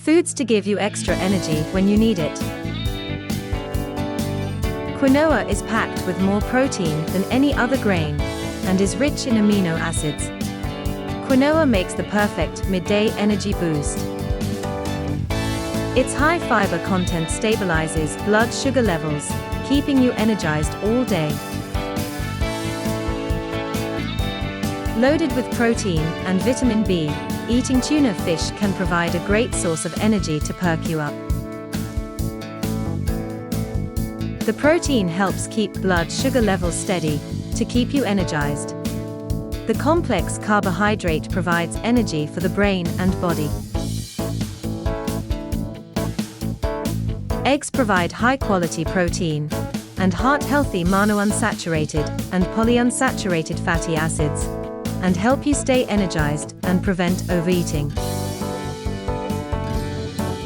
Foods to give you extra energy when you need it. Quinoa is packed with more protein than any other grain and is rich in amino acids. Quinoa makes the perfect midday energy boost. Its high fiber content stabilizes blood sugar levels, keeping you energized all day. Loaded with protein and vitamin B, eating tuna fish can provide a great source of energy to perk you up. The protein helps keep blood sugar levels steady, to keep you energized. The complex carbohydrate provides energy for the brain and body. Eggs provide high-quality protein and heart-healthy monounsaturated and polyunsaturated fatty acids, and help you stay energized and prevent overeating.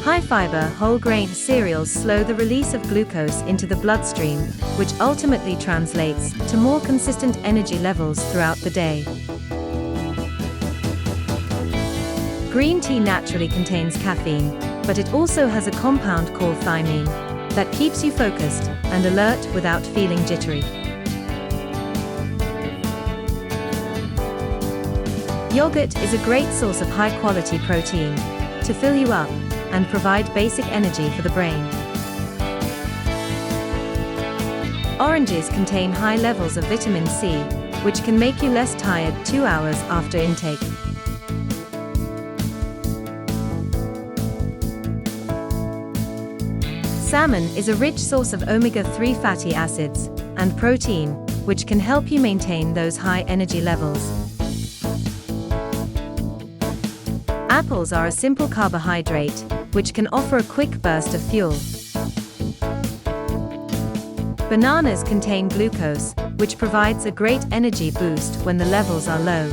High-fiber whole-grain cereals slow the release of glucose into the bloodstream, which ultimately translates to more consistent energy levels throughout the day. Green tea naturally contains caffeine, but it also has a compound called thiamine that keeps you focused and alert without feeling jittery. Yogurt is a great source of high-quality protein to fill you up and provide basic energy for the brain. Oranges contain high levels of vitamin C, which can make you less tired 2 hours after intake. Salmon is a rich source of omega-3 fatty acids and protein, which can help you maintain those high energy levels. Apples are a simple carbohydrate, which can offer a quick burst of fuel. Bananas contain glucose, which provides a great energy boost when the levels are low.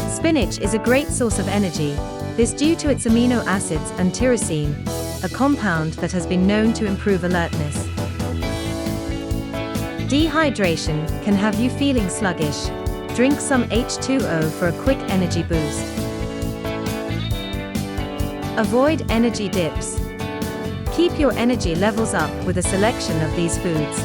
Spinach is a great source of energy, this due to its amino acids and tyrosine, a compound that has been known to improve alertness. Dehydration can have you feeling sluggish. Drink some H2O for a quick energy boost. Avoid energy dips. Keep your energy levels up with a selection of these foods.